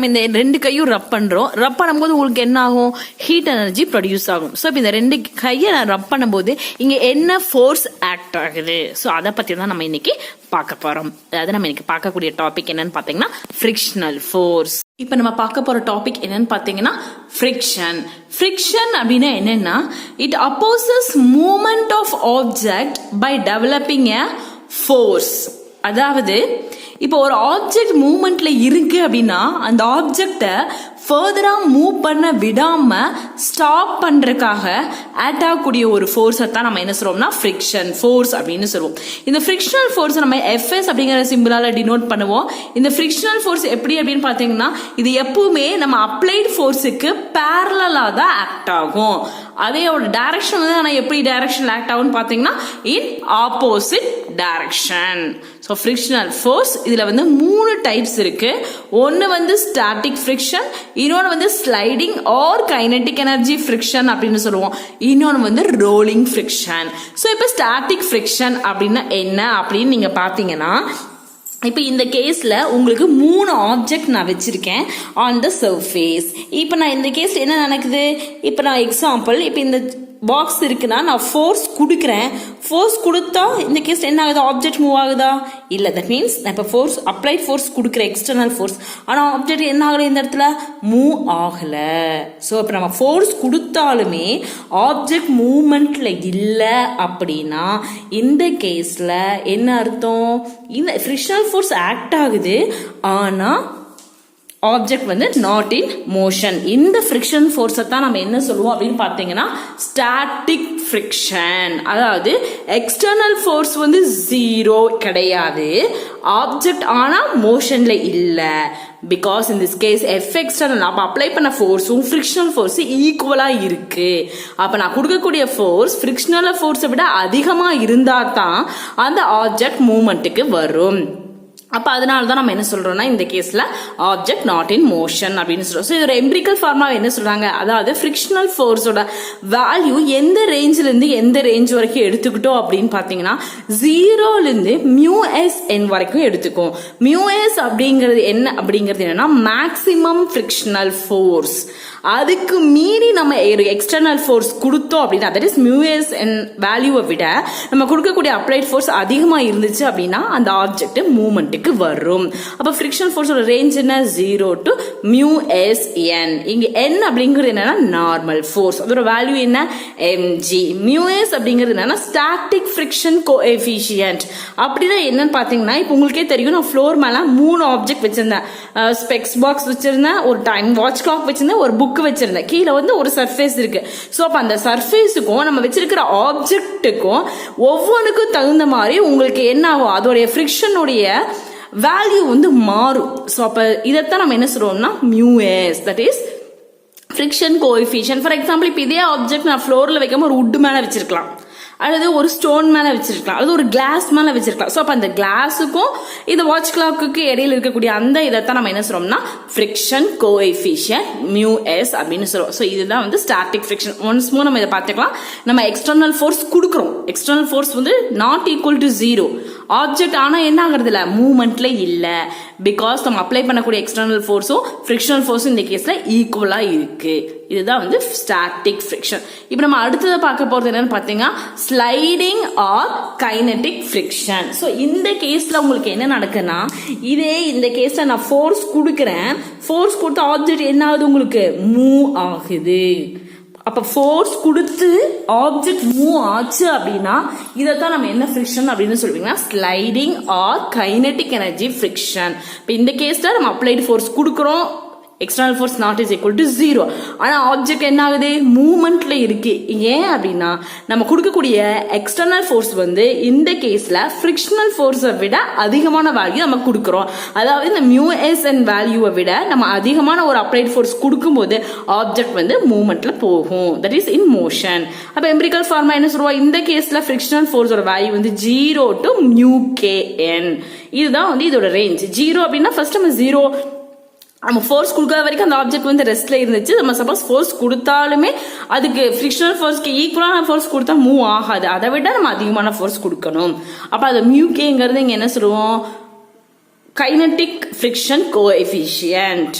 நம்ம இந்த ரெண்டு கையும் ரப் பண்றோம். ரப் பண்ணும்போது உங்களுக்கு என்ன ஆகும்? ஹீட் எனர்ஜி ப்ரொடியூஸ் ஆகும். ஸோ இப்போ இந்த ரெண்டு கையை நான் ரப் பண்ணும்போது இங்க என்ன ஃபோர்ஸ் ஆக்ட் ஆகுது? ஸோ அதை பத்தி தான் நம்ம இன்னைக்கு பார்க்க போறோம். அதாவது நம்ம இன்னைக்கு பார்க்கக்கூடிய டாபிக் என்னன்னு பாத்தீங்கன்னா ஃப்ரிக்ஷனல் ஃபோர்ஸ். இப்ப நம்ம பார்க்க போற டாபிக் என்னன்னு பாத்தீங்கன்னா ஃப்ரிக்ஷன். ஃப்ரிக்ஷன் அப்படின்னா என்னன்னா, it opposes movement of object by developing a force. அதாவது இப்போ ஒரு ஆப்ஜெக்ட் மூவ்மெண்ட்ல இருக்கு அப்படின்னா அந்த ஆப்ஜெக்டை ஃபர்தரா மூவ் பண்ண விடாம ஸ்டாப் பண்றதுக்காக ஆக்ட் ஆகக்கூடிய ஒரு ஃபோர்ஸை தான் நம்ம என்ன சொல்றோம்னா ஃப்ரிக்ஷன் ஃபோர்ஸ் அப்படின்னு சொல்லுவோம். இந்த ஃப்ரிக்ஷனல் ஃபோர்ஸ் நம்ம எஃப்எஸ் அப்படிங்கிற சிம்பிளால டினோட் பண்ணுவோம். இந்த ஃப்ரிக்ஷனல் ஃபோர்ஸ் எப்படி அப்படின்னு பாத்தீங்கன்னா, இது எப்பவுமே நம்ம அப்ளைட் ஃபோர்ஸுக்கு பேரலா தான் ஆக்ட் ஆகும். அதேயோட டைரக்ஷன் வந்து நான் எப்படி டைரக்ஷன் ஆக்ட் ஆகும்னு பாத்தீங்கன்னா இன் opposite direction. So frictional force இதுல வந்து 3 டைப்ஸ் இருக்கு. ஒன்னு வந்து ஸ்டாட்டிக் ஃப்ரிக்ஷன், இன்னொன்று வந்து sliding or kinetic energy friction அப்படின்னு சொல்லுவோம். இன்னொன்று வந்து ரோலிங் ஃப்ரிக்ஷன். ஸோ இப்போ ஸ்டாட்டிக் ஃப்ரிக்ஷன் அப்படின்னா என்ன அப்படின்னு நீங்க பாத்தீங்கன்னா, இப்போ இந்த கேஸ்ல உங்களுக்கு 3 ஆப்ஜெக்ட் நான் வச்சிருக்கேன் ஆன் த சர்ஃபேஸ். இப்போ நான் இந்த கேஸ்ல என்ன நடக்குது? இப்போ நான் எக்ஸாம்பிள், இப்போ இந்த பாக்ஸ் இருக்குன்னா நான் ஃபோர்ஸ் கொடுக்குறேன். ஃபோர்ஸ் கொடுத்தா இந்த கேஸ் என்ன ஆகுது? ஆப்ஜெக்ட் மூவ் ஆகுதா? இல்லை. தட் மீன்ஸ் நான் இப்போ ஃபோர்ஸ் அப்ளைட் ஃபோர்ஸ் கொடுக்குறேன், எக்ஸ்டர்னல் ஃபோர்ஸ். ஆனால் ஆப்ஜெக்ட் என்ன ஆகலை, இந்த இடத்துல மூவ் ஆகலை. ஸோ இப்போ நம்ம ஃபோர்ஸ் கொடுத்தாலுமே ஆப்ஜெக்ட் மூவ்மெண்ட்ல இல்லை அப்படின்னா இந்த கேஸ்ல என்ன அர்த்தம்? இந்த ஃப்ரிக்ஷனல் ஃபோர்ஸ் ஆக்ட் ஆகுது, ஆனால் ஆப்ஜெக்ட் வந்து நாட் இன் மோஷன். இந்த ஃப்ரிக்ஷன் ஃபோர்ஸை தான் நம்ம என்ன சொல்லுவோம் அப்படின்னு பார்த்தீங்கன்னா ஸ்டாட்டிக் ஃப்ரிக்ஷன். அதாவது எக்ஸ்டர்னல் ஃபோர்ஸ் வந்து 0 கிடையாது, ஆப்ஜெக்ட் ஆனா மோஷன்ல இல்ல. Because in this case F external அப்ப அப்ளை பண்ண ஃபோர்ஸும் ஃப்ரிக்ஷனல் ஃபோர்ஸ் ஈக்குவலா இருக்கு. அப்ப நான் கொடுக்கக்கூடிய ஃபோர்ஸ் ஃப்ரிக்ஷனல் ஃபோர்ஸை விட அதிகமா இருந்தா தான் அந்த ஆப்ஜெக்ட் மூவ்மெண்ட்டுக்கு வரும். அப்ப அதனால தான் நம்ம என்ன சொல்றோம்னா இந்த கேஸ்ல ஆப்ஜெக்ட் நாட் இன் மோஷன் அப்படின்னு சொல்றோம். ஸோ இதோட எம்பிரிக்கல் ஃபார்முலா என்ன சொல்றாங்க? அதாவது ஃப்ரிக்ஷனல் ஃபோர்ஸோட வேல்யூ எந்த ரேஞ்சில இருந்து எந்த ரேஞ்ச் வரைக்கும் எடுத்துக்கிட்டோம் அப்படின்னு பாத்தீங்கன்னா 0ல இருந்து μsn வரைக்கும் எடுத்துக்கும். μs அப்படிங்கிறது என்ன அப்படிங்கிறது என்னன்னா மேக்சிமம் ஃப்ரிக்ஷனல் ஃபோர்ஸ். அதுக்கு மீறி நம்ம எக்ஸ்டர்னல் ஃபோர்ஸ் கொடுத்தோம் அப்படின்னா, தட் இஸ் μsn வேல்யூவை விட நம்ம கொடுக்கக்கூடிய அப்ளைட் ஃபோர்ஸ் அதிகமா இருந்துச்சு அப்படின்னா அந்த ஆப்ஜெக்ட் மூவ்மெண்ட் வரும். அப்ப ஃப்ரிக்ஷனல் ஃபோர்ஸோட ரேஞ்ச் என்ன? 0 to μsn. இங்க n அப்படிங்கிறது என்னன்னா நார்மல் ஃபோர்ஸ், அதோட வேல்யூ என்ன? mg. μs அப்படிங்கிறது என்னன்னா ஸ்டாட்டிக் ஃப்ரிக்ஷன் கோஎஃபிஷியன்ட். அப்படின்னா என்னன்னு பாத்தீங்கன்னா, இப்போ உங்களுக்கே தெரியும், நான் ஃப்ளோர் மேல 3 ஆப்ஜெக்ட் வச்சிருந்தேன். ஸ்பெக்ஸ் பாக்ஸ் வச்சிருந்தேன், ஒரு டைம் வாட்ச் கிளாக் வச்சிருந்தேன், ஒரு புக் வச்சிருந்தேன், கீழே வந்து ஒரு சர்ஃபேஸ் இருக்கு. ஸோ அப்ப அந்த சர்ஃபேஸுக்கும் நம்ம வச்சிருக்கிற ஆப்ஜெக்ட்டுக்கும் ஒவ்வொன்றுக்கும் தகுந்த மாதிரி உங்களுக்கு என்ன ஆகும்? அதோடைய ஃப்ரிக்ஷனுடைய வேல்யூ வந்து மாறும். ஸோ அப்ப இதைத்தான் நம்ம என்ன சொல்றோம்னா μs, that is friction coefficient. For example, இப்போ இதே ஆப்ஜெக்ட் நான் ஃப்ளோர்ல வைக்காம ஒரு வுட் மேல வச்சிருக்கலாம், அல்லது ஒரு ஸ்டோன் மேல வச்சிருக்கலாம், அல்லது ஒரு கிளாஸ் மேல வச்சிருக்கலாம். ஸோ அப்ப அந்த கிளாஸுக்கும் இந்த வாட்ச் கிளாக்கு இடையில இருக்கக்கூடிய அந்த இதைத்தான் நம்ம என்ன சொல்றோம்னா ஃப்ரிக்ஷன் கோஎஃபிஷியன்ட் μs அப்படின்னு சொல்றோம். ஸோ இதுதான் வந்து ஸ்டாட்டிக் ஃப்ரிக்ஷன். ஒன்ஸ் மோர் நம்ம இதை பார்த்துக்கலாம். நம்ம எக்ஸ்டர்னல் ஃபோர்ஸ் கொடுக்குறோம், எக்ஸ்டர்னல் ஃபோர்ஸ் வந்து நாட் ஈக்குவல் டு 0. ஆப்ஜெக்ட் ஆனா என்ன ஆகுறது இல்ல, மூவ்மெண்ட்ல இல்ல. பிகாஸ் நம்ம அப்ளை பண்ணக்கூடிய எக்ஸ்டர்னல் ஃபோர்ஸும் ஃப்ரிக்ஷனல் ஃபோர்ஸும் இந்த கேஸ்ல ஈக்குவலா இருக்கு. இதுதான் வந்து ஸ்டாட்டிக் ஃப்ரிக்ஷன். இப்போ நம்ம அடுத்ததை பார்க்க போறது என்னன்னு பாத்தீங்கன்னா sliding or kinetic friction. So இந்த கேஸ்ல உங்களுக்கு என்ன நடக்குன்னா, இதே இந்த கேஸ்ல நான் ஃபோர்ஸ் கொடுக்குறேன், ஃபோர்ஸ் கொடுத்த ஆப்ஜெக்ட் என்ன ஆகுது? உங்களுக்கு மூவ் ஆகுது. அப்ப ஃபோர்ஸ் கொடுத்து ஆப்ஜெக்ட் மூவ் ஆச்சு அப்படின்னா இதைத்தான் நம்ம என்ன ஃப்ரிக்ஷன் அப்படின்னு சொல்லுவீங்கன்னா sliding or kinetic energy friction. இப்போ இந்த கேஸ்ல நம்ம அப்ளைடு ஃபோர்ஸ் கொடுக்குறோம், external force not is equal to 0. ஆனா ஆப்ஜெக்ட் என்ன ஆகுது? மூவ்மெண்ட்ல இருக்கு. ஏன் அப்படின்னா நம்ம கொடுக்கக்கூடிய எக்ஸ்டர்னல் ஃபோர்ஸ் வந்து இந்த கேஸ்ல ஃப்ரிக்ஷனல் ஃபோர்ஸை விட அதிகமான வேல்யூ நம்ம கொடுக்குறோம். அதாவது இந்த μsn வேல்யூவை விட நம்ம அதிகமான ஒரு அப்ளைட் ஃபோர்ஸ் கொடுக்கும்போது ஆப்ஜெக்ட் வந்து மூவ்மெண்ட்ல போகும், தட் இஸ் இன் மோஷன். அப்ப எம்பிரிக்கல் ஃபார்மா என்ன சொல்லுவோம்? இந்த கேஸ்ல ஃப்ரிக்ஷனல் ஃபோர்ஸோட வேல்யூ வந்து 0 to μkn. இதுதான் வந்து இதோட ரேஞ்ச். 0 அப்படின்னா ஃபர்ஸ்ட் நம்ம 0 நம்ம ஃபோர்ஸ் கொடுக்காத வரைக்கும் அந்த ஆப்ஜெக்ட் வந்து ரெஸ்ட்ல இருந்துச்சு. நம்ம சப்போஸ் ஃபோர்ஸ் கொடுத்தாலுமே அதுக்கு ஃப்ரிக்ஷனல் ஃபோர்ஸ்க்கு ஈக்குவலான ஃபோர்ஸ் கொடுத்தா மூவ் ஆகாது, அதை விட நம்ம அதிகமான ஃபோர்ஸ் கொடுக்கணும். அப்ப அது μkங்கிறது இங்க என்ன சொல்லுவோம்? Kinetic friction coefficient.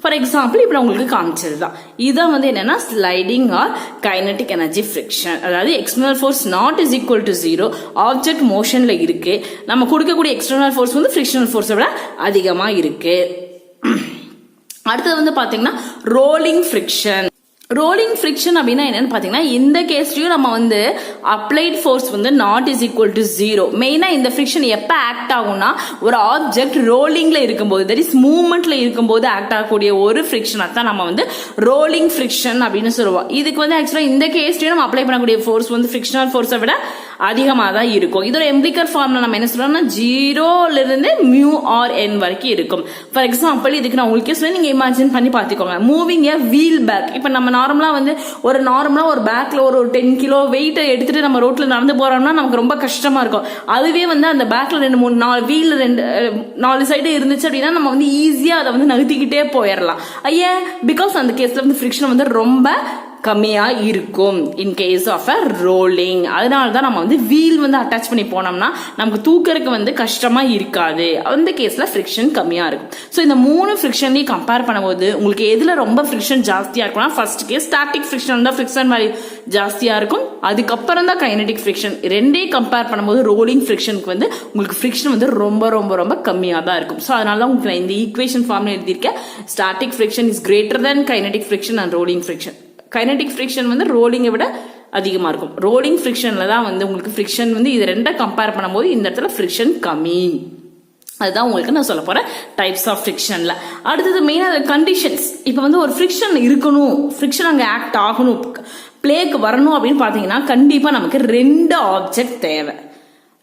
For example இப்போ நான் உங்களுக்கு காமிச்சது தான். இதான் வந்து என்னன்னா sliding or kinetic energy friction. அதாவது external force not is equal to 0, object மோஷன்ல இருக்கு, நம்ம கொடுக்கக்கூடிய எக்ஸ்டர்னல் ஃபோர்ஸ் வந்து ஃப்ரிக்ஷனல் ஃபோர்ஸை விட அதிகமா இருக்கு. அடுத்தது வந்து பாத்தீங்கன்னா ரோலிங் ஃப்ரிக்ஷன். ரோலிங் ஃப்ரிக்ஷன் அப்படின்னா என்னன்னு பாத்தீங்கன்னா இந்த கேஸ்லயும் நம்ம வந்து அப்ளைட் ஃபோர்ஸ் வந்து நாட் இஸ் ஈக்குவல் டு 0. மெயினா இந்த ஃப்ரிக்ஷன் எப்ப ஆக்ட் ஆகும்னா ஒரு ஆப்ஜெக்ட் ரோலிங்ல இருக்கும்போது, தட் இஸ் மூவ்மெண்ட்ல இருக்கும்போது ஆக்ட் ஆகக்கூடிய ஒரு ஃப்ரிக்ஷனை தான் நம்ம வந்து ரோலிங் ஃப்ரிக்ஷன் அப்படின்னு சொல்லுவோம். இதுக்கு வந்து ஆக்சுவலா இந்த கேஸ்லயும் நம்ம அப்ளை பண்ணக்கூடிய ஃபோர்ஸ் வந்து ஃப்ரிக்ஷனல் ஃபோர்ஸை விட அதிகமாக தான் இருக்கும். இதோட எம்பிளிக்கல் ஃபார்ம்ல நம்ம என்ன சொல்றோம்னா 0ல இருந்து மியூ ஆர் என் வரைக்கும் இருக்கும். ஃபார் எக்ஸாம்பிள் இதுக்கு நான் உங்களுக்கு சொல்லி நீங்க இமேஜின் பண்ணி பாத்துக்கோங்க. மூவிங் ஏ வீல் பேக். இப்ப நம்ம நார்மலா வந்து ஒரு பேக்ல ஒரு 10 கிலோ வெயிட் எடுத்துட்டு நம்ம ரோட்ல நடந்து போறோம்னா நமக்கு ரொம்ப கஷ்டமா இருக்கும். அதுவே வந்து அந்த பேக்ல 2-3-4 வீல் 4 சைடு இருந்துச்சு அப்படின்னா நம்ம வந்து ஈஸியா அதை வந்து நகர்த்திக்கிட்டே போயிடலாம். ஐயா பிகாஸ் அந்த கேஸ்ல வந்து ஃப்ரிக்ஷன் வந்து ரொம்ப கம்மியா இருக்கும் in case of a rolling. அதனாலதான் நம்ம வந்து வீல் வந்து அட்டாச் பண்ணி போனோம்னா நமக்கு தூக்கறதுக்கு வந்து கஷ்டமா இருக்காது. அந்த கேஸ்ல ஃப்ரிக்ஷன் கம்மியா இருக்கும். ஸோ இந்த 3 ஃப்ரிக்ஷன்லையும் கம்பேர் பண்ணும்போது உங்களுக்கு எதுல ரொம்ப ஃப்ரிக்ஷன் ஜாஸ்தியா இருக்கும்னா ஃபர்ஸ்ட் கேஸ் ஸ்டாட்டிக் ஃப்ரிக்ஷன் தான் ஃப்ரிக்ஷன் வேல்யூ ஜாஸ்தியா இருக்கும். அதுக்கப்புறம் தான் கைனடிக் ஃப்ரிக்ஷன். ரெண்டையும் கம்பேர் பண்ணும்போது ரோலிங் ஃப்ரிக்ஷனுக்கு வந்து உங்களுக்கு ஃப்ரிக்ஷன் வந்து ரொம்ப ரொம்ப ரொம்ப கம்மியா தான் இருக்கும். ஸோ அதனால தான் உங்களுக்கு இந்த ஈக்குவேஷன் ஃபார்ம்ல எழுதியிருக்கேன். Static friction is greater than kinetic friction and rolling friction. Kinetic friction வந்து ரோலிங்கை விட அதிகமா இருக்கும். ரோலிங் ஃப்ரிக்ஷன்ல தான் வந்து உங்களுக்கு ஃப்ரிக்ஷன் வந்து இது ரெண்டை கம்பேர் பண்ணும்போது இந்த இடத்துல ஃப்ரிக்ஷன் கம்மி. அதுதான் உங்களுக்கு நான் சொல்ல போறேன் டைப்ஸ் ஆஃப் ஃப்ரிக்ஷன்ல. அடுத்தது மெயினா கண்டிஷன்ஸ். இப்ப வந்து ஒரு ஃப்ரிக்ஷன் இருக்கணும், ஃப்ரிக்ஷன் அங்க ஆக்ட் ஆகணும், பிளேக்கு வரணும் அப்படின்னு பாத்தீங்கன்னா கண்டிப்பா நமக்கு 2 ஆப்ஜெக்ட் தேவை.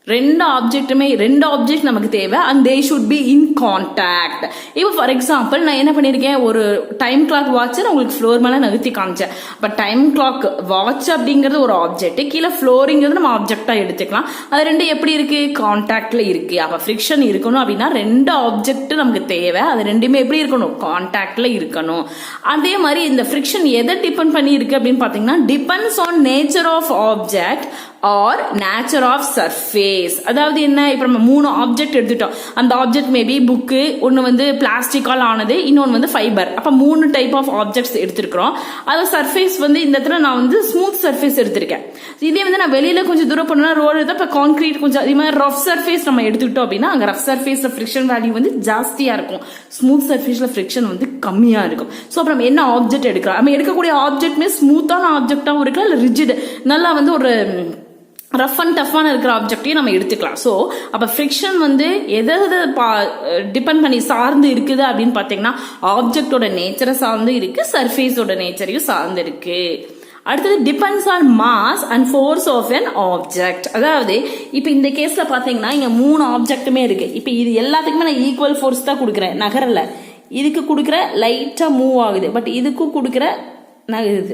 2 ஆப்ஜெக்ட் நமக்கு தேவை. And they should be in contact. இப்போ ஃபார் எக்ஸாம்பிள் நான் என்ன பண்ணிருக்கேன், ஒரு டைம் கிளாக் வாட்ச் உங்களுக்கு ஃப்ளோர் மேல நகர்த்தி காமிச்சேன். அப்ப டைம் கிளாக் வாட்ச் அப்படிங்கிறது ஒரு ஆப்ஜெக்ட், கீழே ஃப்ளோரிங்கிறது நம்ம ஆப்ஜெக்டா எடுத்துக்கலாம். அது 2 எப்படி இருக்கு, கான்டாக்ட்ல இருக்கு. அப்ப ஃப்ரிக்ஷன் இருக்கணும் அப்படின்னா 2 ஆப்ஜெக்ட் நமக்கு தேவை. அது 2மே எப்படி இருக்கணும், கான்டாக்ட்ல இருக்கணும். அதே மாதிரி இந்த ஃப்ரிக்ஷன் எதை டிபெண்ட் பண்ணி இருக்கு அப்படின்னு பாத்தீங்கன்னா depends on nature of object or nature of surface. அதாவது என்ன, இப்ப நம்ம 3 ஆப்ஜெக்ட் எடுத்துட்டோம். அந்த ஆப்ஜெக்ட் மேபி புக்கு, ஒன்னு வந்து பிளாஸ்டிக்கால் ஆனது, இன்னொன்னு வந்து ஃபைபர். அப்ப 3 டைப் ஆஃப் ஆப்ஜெக்ட்ஸ் எடுத்திருக்கிறோம். அது சர்ஃபேஸ் வந்து இந்த இடத்துல நான் வந்து ஸ்மூத் சர்ஃபேஸ் எடுத்திருக்கேன். இதே வந்து நான் வெளியில கொஞ்சம் தூரம் போனா ரோடு எடுத்தா இப்ப கான்கிரீட் கொஞ்சம் அதே மாதிரி ரஃப் சர்ஃபேஸ் நம்ம எடுத்துக்கிட்டோம் அப்படின்னா அங்க ரஃப் சர்ஃபேஸ்ல ஃப்ரிக்ஷன் வேல்யூ வந்து ஜாஸ்தியா இருக்கும், ஸ்மூத் சர்ஃபேஸ்ல ஃப்ரிக்ஷன் வந்து கம்மியா இருக்கும். ஸோ அப்ப நம்ம என்ன ஆப்ஜெக்ட் எடுக்கிறோம், நம்ம எடுக்கக்கூடிய ஆப்ஜெக்ட்மே ஸ்மூத்தான ஆப்ஜெக்டாவும் இருக்கலாம், இல்ல ரிஜிட் நல்லா வந்து ஒரு ரஃப் அண்ட் டஃப்பான இருக்கிற ஆப்ஜெக்டையும் நம்ம எடுத்துக்கலாம். ஸோ அப்போ ஃப்ரிக்ஷன் வந்து எதை டிபெண்ட் பண்ணி சார்ந்து இருக்குது அப்படின்னு பார்த்தீங்கன்னா ஆப்ஜெக்டோட நேச்சரை சார்ந்து இருக்கு, சர்ஃபேஸோட நேச்சரையும் சார்ந்து இருக்கு. அடுத்தது depends on mass and force of an object. அதாவது இப்போ இந்த கேஸ்ல பாத்தீங்கன்னா இங்க 3 ஆப்ஜெக்ட்டுமே இருக்கு. இப்போ இது எல்லாத்துக்குமே நான் ஈக்குவல் ஃபோர்ஸ் தான் கொடுக்குறேன், நகரல. இதுக்கு கொடுக்குற லைட்டா மூவ் ஆகுது, பட் இதுக்கும் கொடுக்குற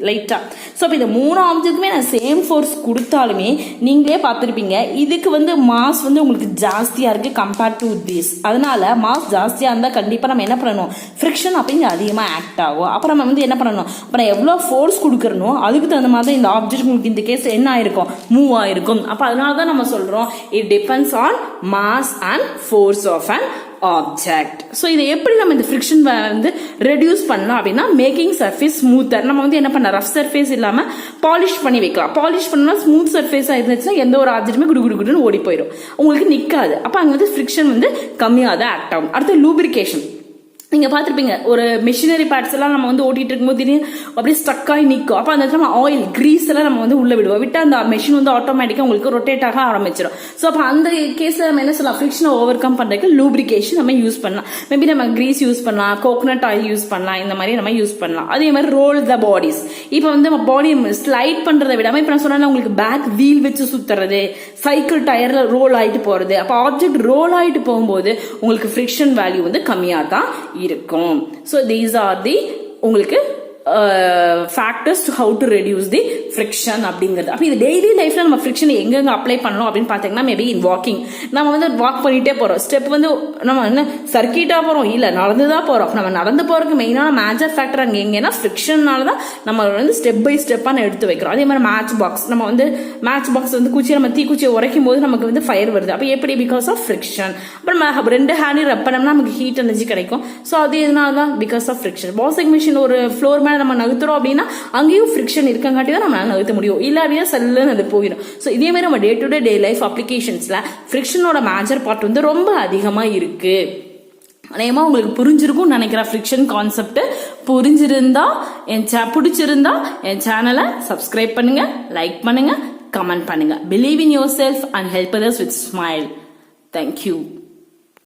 லைட்டா. ஸோ இப்போ இந்த 3 ஆப்ஜெக்ட்டுமே நான் சேம் ஃபோர்ஸ் கொடுத்தாலுமே நீங்களே பார்த்துருப்பீங்க இதுக்கு வந்து மாஸ் வந்து உங்களுக்கு ஜாஸ்தியா இருக்கு கம்பேர்ட் டு திஸ். அதனால மாஸ் ஜாஸ்தியா இருந்தா கண்டிப்பா நம்ம என்ன பண்ணணும், ஃப்ரிக்ஷன் அப்படிங்க அதிகமா ஆக்ட் ஆகும். அப்புறம் நம்ம வந்து என்ன பண்ணணும், அப்புறம் எவ்வளோ ஃபோர்ஸ் கொடுக்கறனோ அதுக்கு தகுந்த மாதிரி இந்த ஆப்ஜெக்ட் உங்களுக்கு இந்த கேஸ் என்ன ஆயிருக்கும், மூவ் ஆயிருக்கும். அப்ப அதனாலதான் நம்ம சொல்றோம் it depends on mass and force of an object. So இதை எப்படி நம்ம இந்த ஃப்ரிக்ஷன் வந்து ரெடியூஸ் பண்ணலாம் அப்படின்னா மேக்கிங் சர்ஃபேஸ் ஸ்மூத்தர். நம்ம வந்து என்ன பண்ண, ரஃப் சர்ஃபேஸ் இல்லாம பாலிஷ் பண்ணி வைக்கலாம். பாலிஷ் பண்ணா ஸ்மூத் சர்ஃபேஸா இருந்துச்சுன்னா எந்த ஒரு ஆப்ஜெக்ட்டுமே குடுன்னு ஓடி போயிடும், உங்களுக்கு நிக்காது. அப்ப அங்க வந்து ஃப்ரிக்ஷன் வந்து கம்மியாக தான் ஆக்ட் ஆகும். அடுத்து லூப்ரிகேஷன். நீங்க பாத்திருப்பீங்க ஒரு மெஷினரி பார்ட்ஸ் எல்லாம் நம்ம வந்து ஓட்டிட்டு இருக்கும்போது திடீர்னு அப்படியே ஸ்டக் ஆகி நிற்கும். அப்ப அந்த இடத்துல ஆயில் கிரீஸ் எல்லாம் நம்ம வந்து உள்ள விடுவோம், விட்டு அந்த மெஷின் வந்து ஆட்டோமேட்டிக்கா உங்களுக்கு ரொட்டேட் ஆக ஆரம்பிச்சிடும். ஸோ அப்ப அந்த கேஸ்ல நம்ம என்ன சொல்லலாம், ஃப்ரிக்ஷனை ஓவர் கம் பண்றதுக்கு லூப்ரிகேஷன் நம்ம யூஸ் பண்ணலாம். மேபி நம்ம கிரீஸ் யூஸ் பண்ணலாம், கோகனட் ஆயில் யூஸ் பண்ணலாம், இந்த மாதிரி நம்ம யூஸ் பண்ணலாம். அதே மாதிரி ரோல் த பாடிஸ். இப்போ வந்து நம்ம பாடி ஸ்லைட் பண்றதை விடாம இப்ப நான் சொன்னா உங்களுக்கு பேக் வீல் வச்சு சுத்துறது, சைக்கிள் டயர்ல ரோல் ஆயிட்டு போறது. அப்ப ஆப்ஜெக்ட் ரோல் ஆயிட்டு போகும்போது உங்களுக்கு ஃப்ரிக்ஷன் வேல்யூ வந்து கம்மியா தான் இருக்கும். ஸோ தீஸ் ஆர் தி உங்களுக்கு factors to how to reduce the friction அப்படிங்கிறது. அப்போ இது டெய்லி லைஃப்ல நம்ம ஃப்ரிக்ஷன் எங்கெங்க அப்ளை பண்ணணும் அப்படின்னு பார்த்தீங்கன்னா மேபி இன் வாக்கிங். நம்ம வந்து வாக் பண்ணிட்டே போறோம், ஸ்டெப் வந்து நம்ம என்ன சர்க்கிட்டா போறோம், இல்ல நடந்துதான் போறோம். நம்ம நடந்து போறதுக்கு மெயினான மேஜர் ஃபேக்டர் அங்கே எங்கன்னா ஃப்ரிக்ஷனால தான் நம்ம வந்து ஸ்டெப் பை ஸ்டெப்பாக எடுத்து வைக்கிறோம். அதே மாதிரி மேட்ச் பாக்ஸ், நம்ம வந்து மேட்ச் பாக்ஸ் வந்து குச்சி நம்ம தீக்குச்சியை உரைக்கும் போது நமக்கு வந்து ஃபயர் வருது. அப்போ எப்படி? Because of friction. அப்புறம் 2 ஹேண்டையும் ரப் பண்ணோம்னா நமக்கு ஹீட் எனர்ஜி கிடைக்கும். ஸோ அது எதனால தான்? Because of friction. Washing machine ஒரு ஃப்ளோர் மேலே நம்ம நகர்த்துறோம் அப்படின்னா அங்கேயும் ஃப்ரிக்ஷன் இருக்கங்காட்டி தான் நம்மளால நகர்த்த முடியும், இல்ல அப்படின்னா செல்லுன்னு அது போயிடும். ஸோ இதே மாதிரி நம்ம டே டு டே லைஃப் அப்ளிகேஷன்ஸ்ல ஃப்ரிக்ஷனோட மேஜர் பார்ட் வந்து ரொம்ப அதிகமா இருக்கு. அநேகமா உங்களுக்கு புரிஞ்சிருக்கும் நினைக்கிறேன். ஃப்ரிக்ஷன் கான்செப்ட் புரிஞ்சிருந்தா பிடிச்சிருந்தா என் சேனலை சப்ஸ்கிரைப் பண்ணுங்க, லைக் பண்ணுங்க, கமெண்ட் பண்ணுங்க. Believe in your self and help others with smile. Thank you.